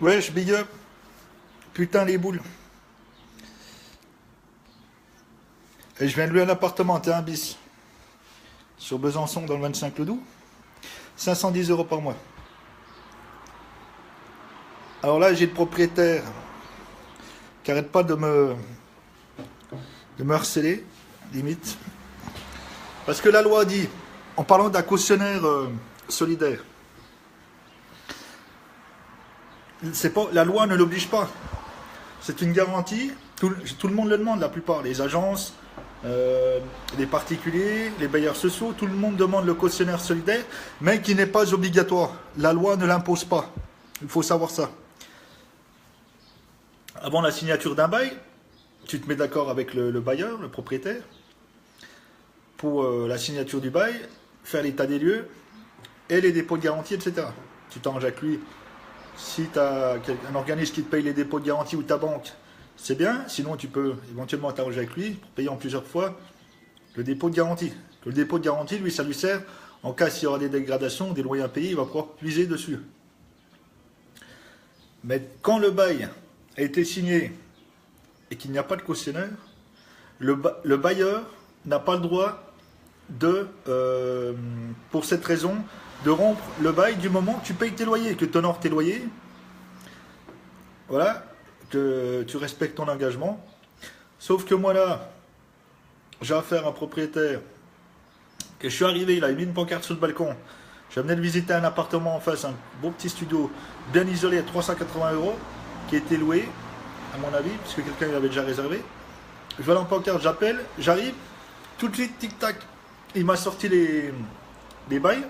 Wesh, big up. Putain, les boules. Et je viens de louer un appartement, T1 bis. Sur Besançon, dans le 25 Le Doubs. 510 € par mois. Alors là, j'ai le propriétaire qui arrête pas de me harceler, limite. Parce que la loi dit, en parlant d'un cautionnaire solidaire, c'est pas, la loi ne l'oblige pas. C'est une garantie. Tout le monde le demande, la plupart. Les agences, les particuliers, les bailleurs sociaux, tout le monde demande le cautionnaire solidaire, mais qui n'est pas obligatoire. La loi ne l'impose pas. Il faut savoir ça. Avant la signature d'un bail, tu te mets d'accord avec le bailleur, le propriétaire, pour la signature du bail, faire l'état des lieux et les dépôts de garantie, etc. Tu t'arranges avec lui. Si tu as un organisme qui te paye les dépôts de garantie ou ta banque, c'est bien. Sinon, tu peux éventuellement t'arranger avec lui pour payer en plusieurs fois le dépôt de garantie. Le dépôt de garantie, lui, ça lui sert en cas s'il y aura des dégradations, des loyers impayés, il va pouvoir puiser dessus. Mais quand le bail a été signé et qu'il n'y a pas de cautionnaire, le bailleur n'a pas le droit de, pour cette raison, de rompre le bail du moment que tu payes tes loyers, que tu honores tes loyers, voilà, que tu respectes ton engagement. Sauf que moi là, j'ai affaire à un propriétaire, que je suis arrivé, il a mis une pancarte sur le balcon, j'ai amené de visiter un appartement en face, un beau petit studio, bien isolé à 380 €, qui était loué, à mon avis, puisque quelqu'un l'avait déjà réservé. Je vois la pancarte, j'appelle, j'arrive, tout de suite, tic-tac, il m'a sorti les bails.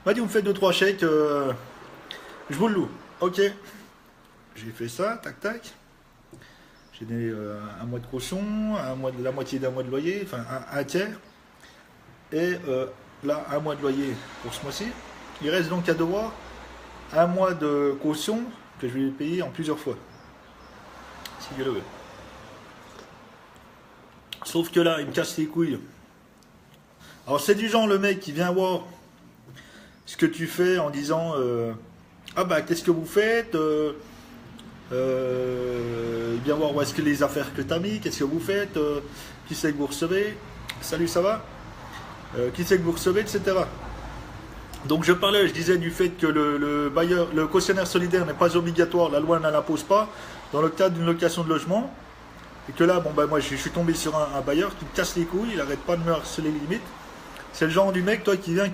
Il m'a dit, vous me faites 2-3 chèques, je vous le loue. Ok. J'ai fait ça, tac, tac. J'ai donné un mois de caution, la moitié d'un mois de loyer, enfin un tiers. Et là, un mois de loyer pour ce mois-ci. Il reste donc à devoir un mois de caution que je vais payer en plusieurs fois. Si Dieu le veut. Sauf que là, il me casse les couilles. Alors c'est du genre le mec qui vient voir ce que tu fais en disant ah bah qu'est-ce que vous faites, viens voir où est-ce que les affaires que tu as mis, qu'est-ce que vous faites, qui c'est que vous recevez, salut ça va, qui c'est que vous recevez, etc. Donc je parlais, je disais du fait que le bailleur, le cautionnaire solidaire n'est pas obligatoire, la loi ne l'impose pas dans le cadre d'une location de logement, et que là bon bah moi je suis tombé sur un bailleur qui me casse les couilles, il arrête pas de me harceler limite. C'est le genre du mec toi qui vient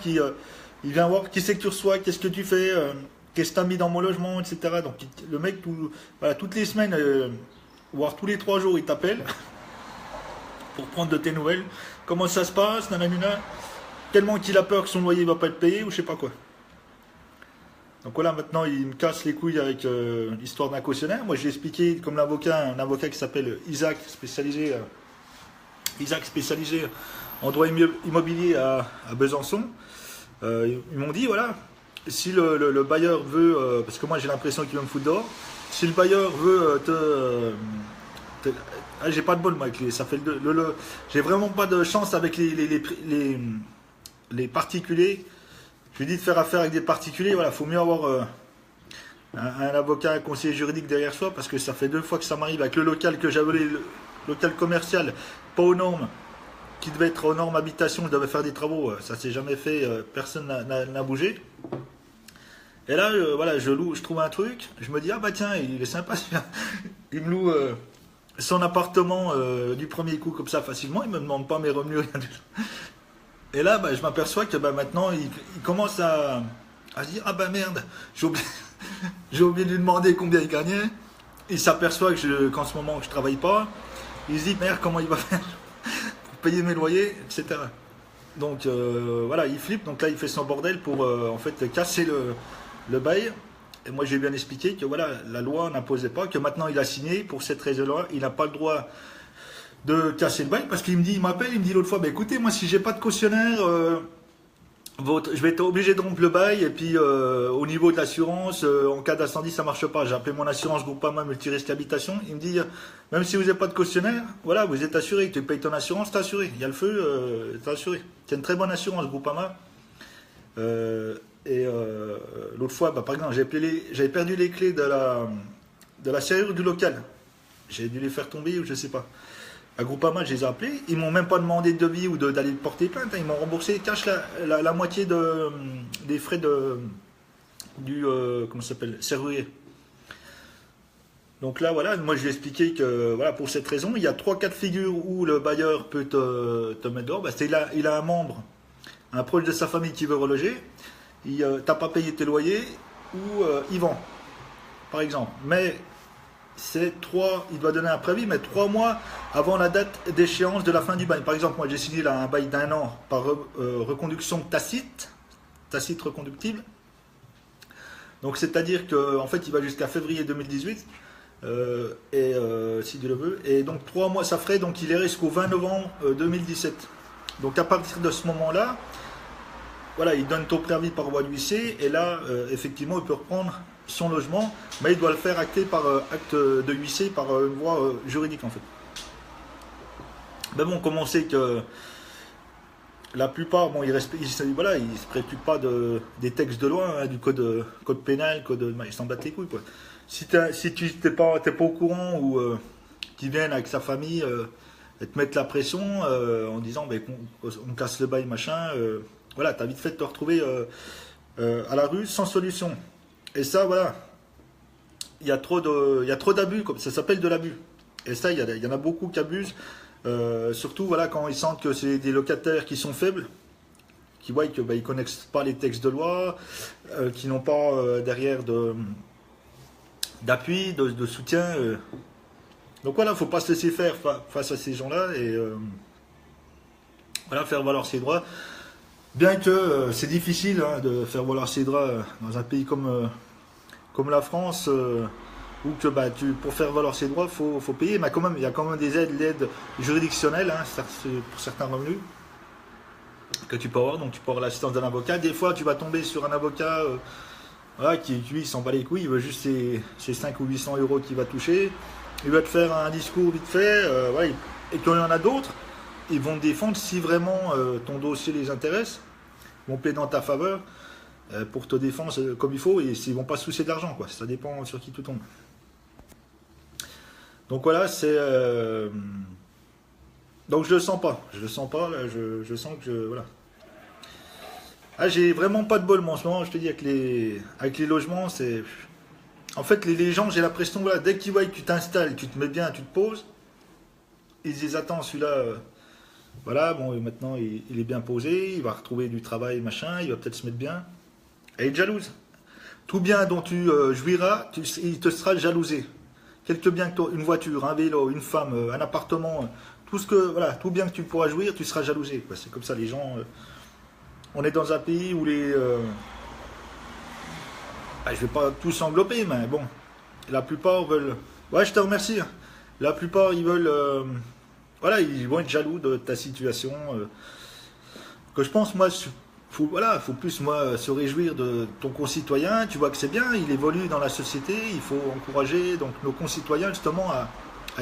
il vient voir qui c'est que tu reçois, qu'est-ce que tu fais, qu'est-ce que tu as mis dans mon logement, etc. Donc le mec, voilà, toutes les semaines, voire tous les 3 jours, il t'appelle pour prendre de tes nouvelles. Comment ça se passe, nanana, tellement qu'il a peur que son loyer ne va pas être payé ou je sais pas quoi. Donc voilà, maintenant il me casse les couilles avec l'histoire d'un cautionnaire. Moi j'ai expliqué comme un avocat qui s'appelle Isaac, spécialisé en droit immobilier à Besançon. Ils m'ont dit, voilà, si le bailleur veut, parce que moi j'ai l'impression qu'il veut me foutre dehors, si le bailleur veut ah, j'ai pas de bol moi avec ça fait j'ai vraiment pas de chance avec les particuliers. Je lui dis de faire affaire avec des particuliers, voilà, faut mieux avoir un avocat, un conseiller juridique derrière soi, parce que ça fait 2 fois que ça m'arrive avec le local que j'avais, le local commercial, pas aux normes, qui devait être aux normes habitation, je devais faire des travaux, ça s'est jamais fait, personne n'a bougé. Et là, voilà, je trouve un truc, je me dis, ah bah tiens, il est sympa, il me loue son appartement du premier coup comme ça facilement, il me demande pas mes revenus, rien du tout. Et là, bah, je m'aperçois que bah, maintenant, il commence à se dire, ah bah merde, j'ai oublié de lui demander combien il gagnait. Il s'aperçoit qu'en ce moment, je travaille pas. Il se dit, merde, comment il va faire payer mes loyers, etc. Donc voilà, il flippe, donc là il fait son bordel pour en fait casser le bail. Et moi j'ai bien expliqué que voilà, la loi n'imposait pas, que maintenant il a signé, pour cette raison-là, il n'a pas le droit de casser le bail, parce qu'il me dit, il m'appelle, il me dit l'autre fois, bah écoutez, moi si j'ai pas de cautionnaire, je vais être obligé de rompre le bail, et puis au niveau de l'assurance, en cas d'incendie ça marche pas. J'ai appelé mon assurance Groupama Multirisque Habitation, il me dit, même si vous n'avez pas de cautionnaire, voilà, vous êtes assuré, tu payes ton assurance, t'es assuré, il y a le feu, t'es assuré. C'est une très bonne assurance Groupama. Et l'autre fois, par exemple, j'avais perdu les clés de la serrure du local. J'ai dû les faire tomber ou je sais pas. À Groupama, je les ai appelés. Ils m'ont même pas demandé de devis ou d'aller porter plainte. Ils m'ont remboursé cash la moitié des frais du comment ça s'appelle, serrurier. Donc là, voilà, moi je lui ai expliqué que voilà, pour cette raison, il y a 3 cas de figure où le bailleur peut te mettre dehors. Il a un membre, un proche de sa famille qui veut reloger. T'as pas payé tes loyers ou il vend, par exemple. Mais il doit donner un préavis, mais 3 mois avant la date d'échéance de la fin du bail. Par exemple, moi j'ai signé là un bail d'1 an par reconduction tacite reconductible. Donc c'est-à-dire qu'en fait il va jusqu'à février 2018, si Dieu le veut. Et donc 3 mois ça ferait, donc il irait jusqu'au 20 novembre 2017. Donc à partir de ce moment-là, voilà, il donne ton préavis par voie d'huissier, et là, effectivement, il peut reprendre son logement, mais il doit le faire acter par acte de huissier, par une voie juridique, en fait. Mais bon, comme on sait que la plupart, bon, ils ne se préoccupent pas des textes de loi, hein, du code pénal, ils s'en battent les couilles, quoi. Si tu n'es pas au courant, ou qu'ils viennent avec sa famille et te mettre la pression en disant on casse le bail, machin... voilà, tu as vite fait de te retrouver à la rue sans solution. Et ça, voilà, il y a trop d'abus, ça s'appelle de l'abus. Et ça, il y en a beaucoup qui abusent, surtout voilà, quand ils sentent que c'est des locataires qui sont faibles, qui voient qu'ils ne connaissent pas les textes de loi, qui n'ont pas derrière d'appui, de soutien. Donc voilà, il ne faut pas se laisser faire face à ces gens-là et voilà, faire valoir ses droits. Bien que c'est difficile hein, de faire valoir ses droits dans un pays comme la France, où que pour faire valoir ses droits, faut payer, mais quand même, il y a quand même l'aide juridictionnelle hein, pour certains revenus que tu peux avoir. Donc tu peux avoir l'assistance d'un avocat. Des fois, tu vas tomber sur un avocat voilà, qui lui, s'en bat les couilles, il veut juste ses 5 ou 800 euros qu'il va toucher. Il va te faire un discours vite fait, voilà, et qu'il y en a d'autres. Ils vont te défendre si vraiment ton dossier les intéresse. Ils vont plaider dans ta faveur pour te défendre comme il faut, et ils ne vont pas se soucier de l'argent, quoi. Ça dépend sur qui tu tombes. Donc voilà, c'est... Donc je le sens pas. Je le sens pas, là, je sens que voilà. Ah, j'ai vraiment pas de bol, moi, en ce moment, je te dis, avec les logements, c'est... En fait, les gens, j'ai l'impression, voilà, dès qu'ils voient que tu t'installes, tu te mets bien, tu te poses, ils disent, attends, celui-là... voilà, bon, maintenant il est bien posé, il va retrouver du travail, machin, il va peut-être se mettre bien. Et il est jalouse. Tout bien dont tu jouiras, il te sera jalousé. Quelque bien que toi, une voiture, un vélo, une femme, un appartement, voilà, tout bien que tu pourras jouir, tu seras jalousé, quoi. C'est comme ça, les gens. On est dans un pays où je vais pas tous englober, mais bon, la plupart veulent. Ouais, je te remercie. La plupart, ils veulent. Voilà, ils vont être jaloux de ta situation. Que je pense, moi, faut plus, moi, se réjouir de ton concitoyen. Tu vois que c'est bien, il évolue dans la société. Il faut encourager donc nos concitoyens, justement, à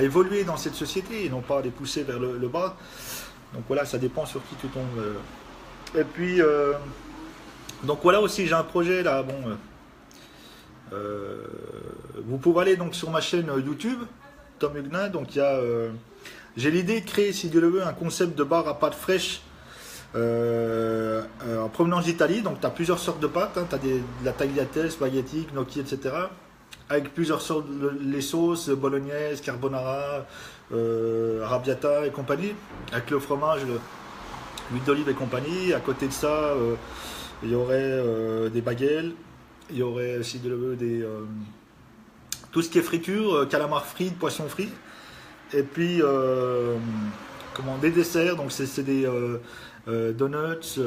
évoluer dans cette société et non pas à les pousser vers le bas. Donc voilà, ça dépend sur qui tu tombes. Et puis, donc voilà aussi, j'ai un projet là. Bon, vous pouvez aller donc sur ma chaîne YouTube, Tom Huguenin. Donc il y a. J'ai l'idée de créer, si Dieu le veut, un concept de bar à pâte fraîche en provenance d'Italie. Donc tu as plusieurs sortes de pâtes, hein. Tu as de la tagliatelle, spaghetti, gnocchi, etc. Avec plusieurs sortes les sauces, bolognaise, carbonara, arrabbiata et compagnie. Avec le fromage, l'huile d'olive et compagnie. À côté de ça, il y aurait des baguettes. Il y aurait, si Dieu le veut, tout ce qui est friture, calamar frit, poisson frit. Et puis, des desserts, donc c'est des donuts,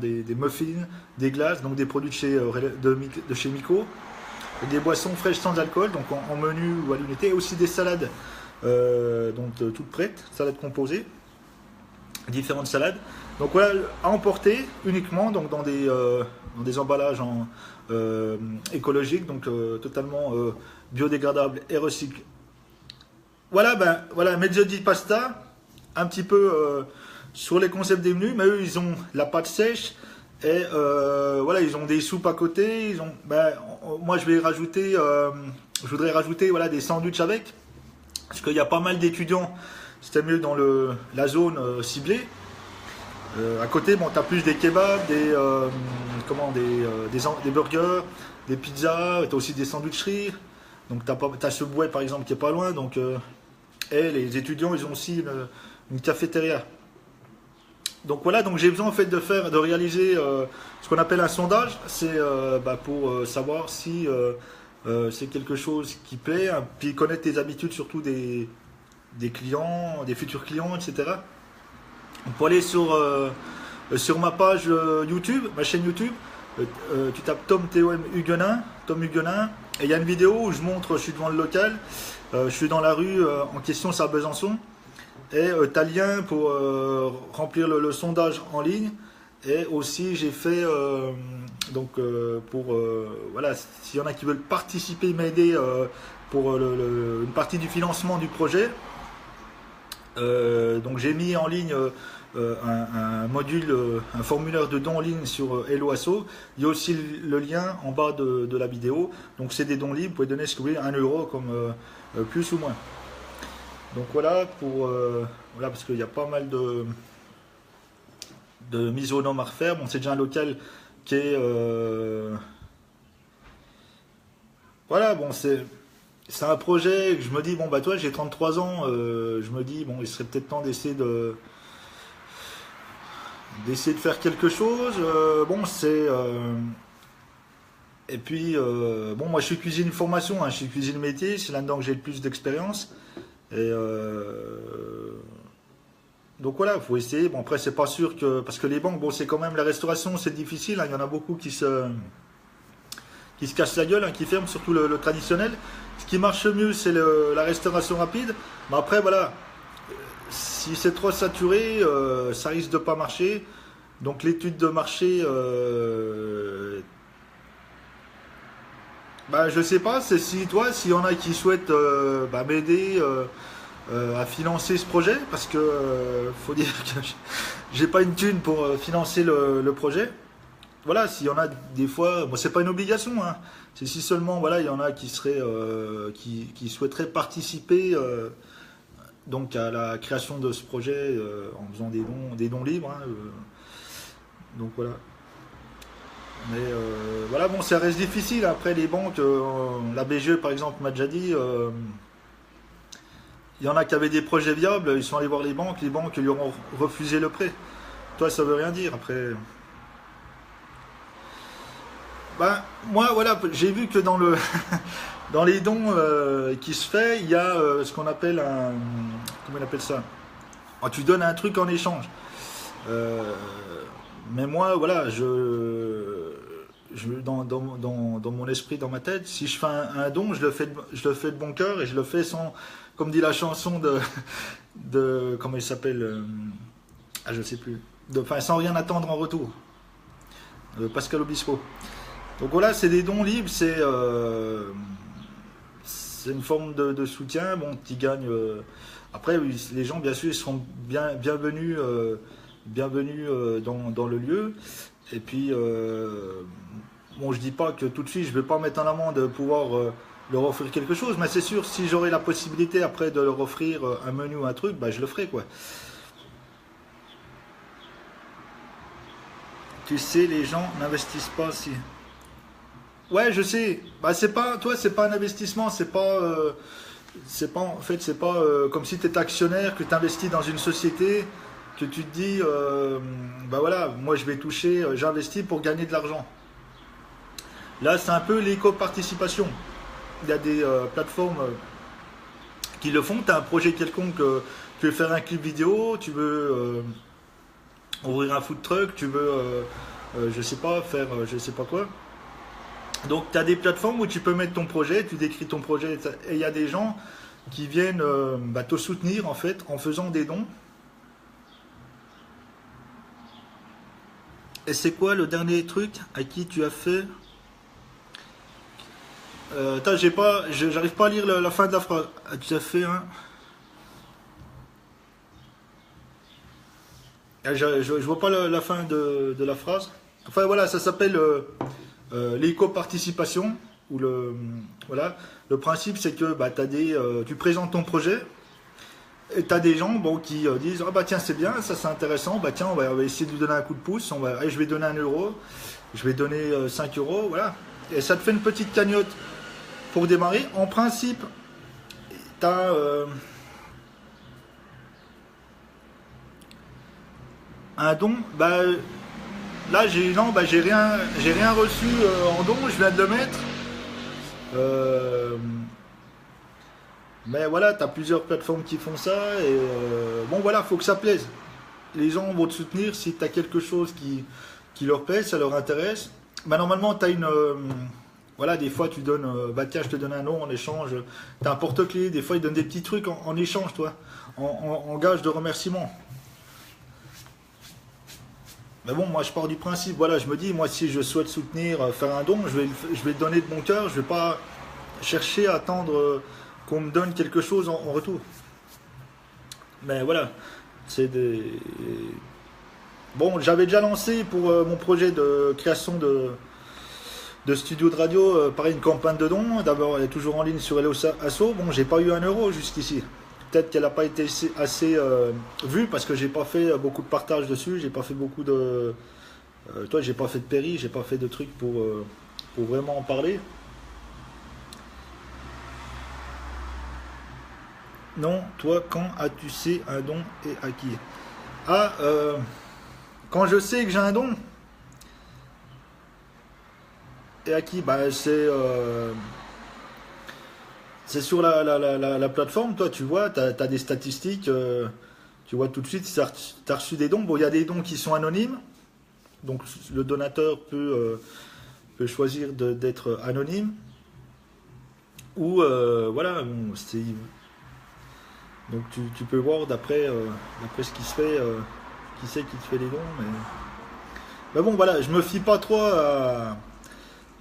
des muffins, des glaces, donc des produits de chez Miko, et des boissons fraîches sans alcool, donc en menu ou à l'unité, et aussi des salades, toutes prêtes, salades composées, différentes salades. Donc voilà, à emporter uniquement donc dans des emballages écologiques, donc totalement biodégradables et recyclés. Voilà, Mezzo di Pasta, un petit peu sur les concepts des menus, mais eux ils ont la pâte sèche, Et voilà, ils ont des soupes à côté. Ils ont, ben, moi, je voudrais rajouter voilà, des sandwichs avec. Parce qu'il y a pas mal d'étudiants. C'était mieux dans la zone ciblée. À côté, bon, tu as plus des kebabs, des burgers, des pizzas, tu as aussi des sandwicheries. Donc tu as Subway par exemple qui est pas loin. Donc, et les étudiants, ils ont aussi une cafétéria. Donc voilà, donc j'ai besoin en fait de réaliser ce qu'on appelle un sondage. C'est pour savoir si c'est quelque chose qui plaît, hein, puis connaître tes habitudes surtout des clients, des futurs clients, etc. On peut aller sur ma page YouTube, ma chaîne YouTube. Tu tapes Tom Huguenin, Tom Huguenin, et il y a une vidéo où je montre, je suis devant le local, je suis dans la rue en question, c'est à Besançon, et tu as le lien pour remplir le sondage en ligne. Et aussi j'ai fait voilà, s'il y en a qui veulent participer, m'aider pour une partie du financement du projet. Donc j'ai mis en ligne un module, un formulaire de don en ligne sur Helloasso. Il y a aussi le lien en bas de la vidéo. Donc c'est des dons libres, vous pouvez donner ce que vous voulez, 1 euro comme plus ou moins. Donc voilà voilà, parce qu'il y a pas mal de mise aux normes à refaire. Bon, c'est déjà un local qui est voilà, bon, c'est un projet que je me dis, bon, bah, toi, j'ai 33 ans, je me dis, bon, il serait peut-être temps d'essayer de faire quelque chose. Bon, et puis, bon, moi, je suis cuisine formation, hein, je suis cuisine métier, c'est là-dedans que j'ai le plus d'expérience. Et donc voilà, il faut essayer. Bon, après, c'est pas sûr que. Parce que les banques, bon, c'est quand même la restauration, c'est difficile, hein, il y en a beaucoup qui se cassent la gueule, hein, qui ferment, surtout le traditionnel. Ce qui marche mieux, c'est la restauration rapide. Mais après, voilà, si c'est trop saturé, ça risque de pas marcher. Donc l'étude de marché, je sais pas, c'est si toi, s'il y en a qui souhaitent m'aider à financer ce projet, parce que faut dire que j'ai pas une thune pour financer le projet. Voilà, s'il y en a des fois, bon, c'est pas une obligation, hein. C'est si seulement voilà, il y en a qui qui souhaiteraient participer donc à la création de ce projet en faisant des dons libres, hein, donc voilà. Mais voilà, bon, ça reste difficile. Après, les banques, la BGE par exemple m'a déjà dit, il y en a qui avaient des projets viables, ils sont allés voir les banques lui auront refusé le prêt. Toi, ça veut rien dire. Après. Ben, moi, voilà, j'ai vu que dans les dons qui se fait, il y a ce qu'on appelle comment on appelle ça? Ah, tu donnes un truc en échange. Euh, mais moi, voilà, dans mon esprit, dans ma tête, si je fais un don, je le fais de bon cœur et je le fais sans, comme dit la chanson comment il s'appelle, je sais plus, enfin, sans rien attendre en retour. Pascal Obispo. Donc voilà, c'est des dons libres, c'est une forme de soutien, bon, qui gagne. Après, oui, les gens, bien sûr, ils seront bienvenus, dans le lieu. Et puis, bon, je dis pas que tout de suite, je vais pas mettre en amont de pouvoir leur offrir quelque chose, mais c'est sûr, si j'aurai la possibilité après de leur offrir un menu ou un truc, bah, je le ferai, quoi. Tu sais, les gens n'investissent pas si. Ouais, je sais. Bah, c'est pas, toi, c'est pas un investissement, c'est pas, en fait, c'est pas comme si tu étais actionnaire, que tu investis dans une société, que tu te dis, bah voilà, moi je vais toucher, j'investis pour gagner de l'argent. Là, c'est un peu l'éco-participation. Il y a des plateformes qui le font. Tu as un projet quelconque, tu veux faire un clip vidéo, tu veux ouvrir un food truck, tu veux, je sais pas, faire je sais pas quoi. Donc tu as des plateformes où tu peux mettre ton projet, tu décris ton projet, et il y a des gens qui viennent te soutenir en fait en faisant des dons. Et c'est quoi le dernier truc à qui tu as fait attends, j'arrive pas à lire la fin de la phrase. Ah, tu as fait un. Je vois pas la fin de la phrase. Enfin voilà, ça s'appelle l'éco-participation. Voilà. Le principe, c'est que bah, tu présentes ton projet et tu as des gens qui disent ah bah tiens, c'est bien, ça c'est intéressant, bah tiens, on va essayer de lui donner un coup de pouce, je vais donner 1 euro, je vais donner 5 euros, voilà. Et ça te fait une petite cagnotte pour démarrer. En principe, tu as un don, bah là j'ai rien reçu en don, je viens de le mettre. Mais voilà, tu as plusieurs plateformes qui font ça et bon voilà, faut que ça plaise. Les gens vont te soutenir si tu as quelque chose qui leur plaît, ça leur intéresse. Bah normalement, tu as voilà, des fois tu donnes, bah tiens, je te donne un nom en échange, tu as un porte-clés, des fois ils donnent des petits trucs en échange, toi, en gage de remerciement. Mais bon, moi je pars du principe, voilà, je me dis, moi si je souhaite soutenir, faire un don, je vais le donner de mon cœur, je vais pas chercher à attendre qu'on me donne quelque chose en retour. Mais voilà, c'est des... Bon, j'avais déjà lancé pour mon projet de création de studio de radio, pareil, une campagne de dons. D'abord, elle est toujours en ligne sur Hello Asso. Bon, j'ai pas eu 1 euro jusqu'ici. Peut-être qu'elle n'a pas été assez vue parce que j'ai pas fait beaucoup de partage dessus. J'ai pas fait beaucoup de... toi, j'ai pas fait de péri, j'ai pas fait de trucs pour vraiment en parler. Non, toi, quand as-tu sais un don et à qui? Ah, quand je sais que j'ai un don et à qui? Bah, c'est sur la plateforme, toi, tu vois, tu as des statistiques, tu vois tout de suite si tu as reçu des dons. Bon, il y a des dons qui sont anonymes, donc le donateur peut choisir d'être anonyme. Ou, voilà, bon, donc tu peux voir d'après ce qui se fait, qui c'est qui te fait les dons. Mais bon, voilà, je me fie pas trop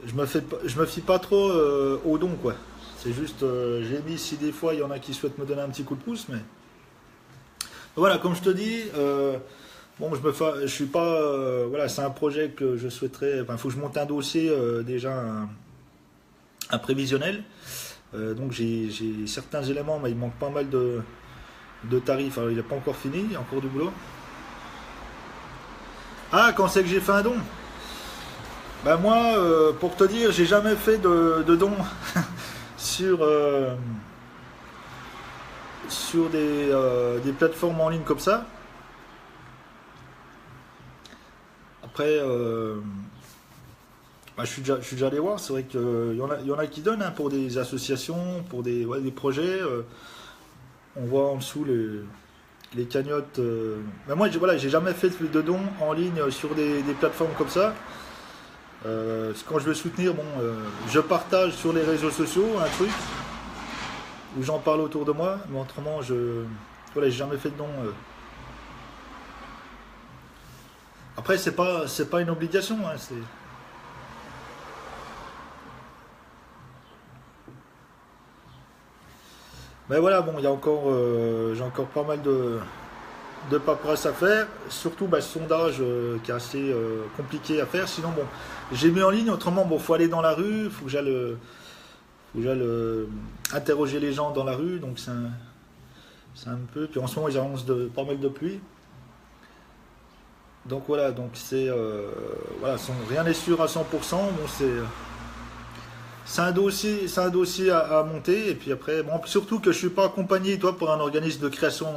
je me fie pas trop aux dons, quoi. C'est juste, j'ai mis si des fois il y en a qui souhaitent me donner un petit coup de pouce, mais voilà, comme je te dis, bon, je suis pas, voilà, c'est un projet que je souhaiterais. Enfin, il faut que je monte un dossier déjà un prévisionnel. Donc j'ai certains éléments, mais il manque pas mal de tarifs. Alors il n'est pas encore fini, il y a encore du boulot. Ah, quand c'est que j'ai fait un don? Ben moi, pour te dire, j'ai jamais fait de don sur des plateformes en ligne comme ça. Après, bah, je suis déjà allé voir, c'est vrai qu'il y en a qui donnent pour des associations, pour des projets. On voit en dessous les cagnottes. Mais moi, voilà, j'ai jamais fait de dons en ligne sur des plateformes comme ça. Quand je veux soutenir, bon, je partage sur les réseaux sociaux un truc où j'en parle autour de moi, mais autrement, voilà, j'ai jamais fait de don. Après, c'est pas une obligation, hein, mais voilà, bon, il y a encore, j'ai encore pas mal de paperasse à faire, surtout bah, ce sondage qui est assez compliqué à faire. Sinon, bon, j'ai mis en ligne, autrement, bon, faut aller dans la rue, faut que j'aille interroger les gens dans la rue, donc c'est un peu. Puis en ce moment, ils annoncent pas mal de pluie. Donc voilà, donc voilà, rien n'est sûr à 100%. Bon, c'est un dossier à monter. Et puis après, bon, surtout que je suis pas accompagné, toi, pour un organisme de création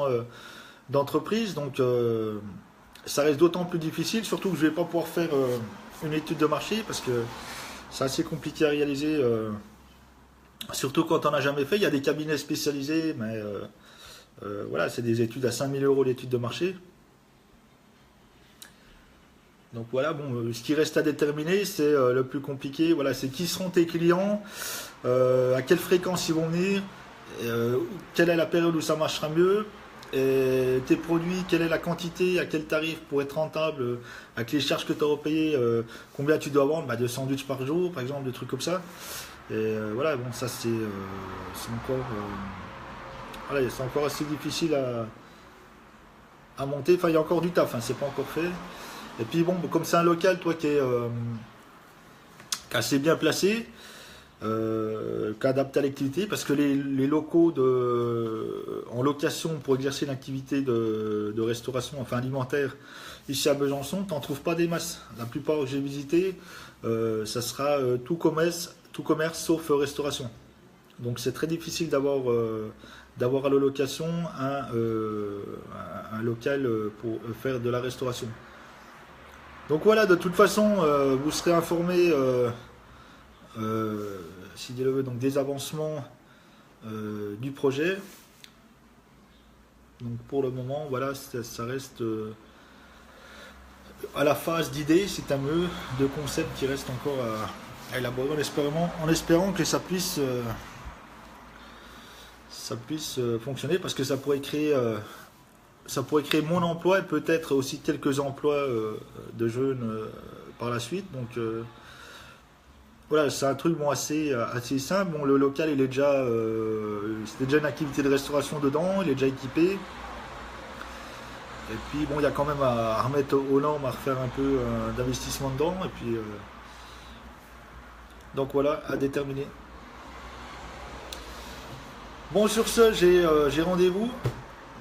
d'entreprise, donc ça reste d'autant plus difficile, surtout que je vais pas pouvoir faire une étude de marché parce que c'est assez compliqué à réaliser, surtout quand on n'a jamais fait. Il y a des cabinets spécialisés, mais voilà, c'est des études à 5000 euros l'étude de marché. Donc voilà, bon, ce qui reste à déterminer, c'est le plus compliqué. Voilà, c'est qui seront tes clients, à quelle fréquence ils vont venir, quelle est la période où ça marchera mieux, et tes produits, quelle est la quantité, à quel tarif pour être rentable, avec les charges que tu auras payées, combien tu dois vendre, bah, de sandwichs par jour, par exemple, des trucs comme ça. Et voilà, bon, ça c'est encore, voilà, c'est encore assez difficile à monter. Enfin, il y a encore du taf, hein, c'est pas encore fait. Et puis bon, comme c'est un local, toi, qui est assez bien placé, qui est adapté à l'activité, parce que les locaux en location pour exercer une activité de restauration, enfin alimentaire, ici à Besançon, tu n'en trouves pas des masses. La plupart que j'ai visité, ça sera tout commerce sauf restauration. Donc c'est très difficile d'avoir à la location un local pour faire de la restauration. Donc voilà, de toute façon, vous serez informé si Dieu le veut, donc des avancements du projet. Donc pour le moment, voilà, ça reste à la phase d'idée, c'est un mieux de concept qui reste encore à élaborer en espérant que ça puisse fonctionner, parce que ça pourrait créer mon emploi et peut-être aussi quelques emplois de jeunes par la suite. Donc voilà, c'est un truc assez simple. Bon, le local, c'était déjà une activité de restauration dedans, il est déjà équipé. Et puis bon, il y a quand même à remettre aux normes, à refaire un peu d'investissement dedans. Et puis donc voilà, à déterminer. Bon, sur ce, j'ai rendez-vous.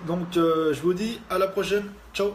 Donc je vous dis à la prochaine. Ciao.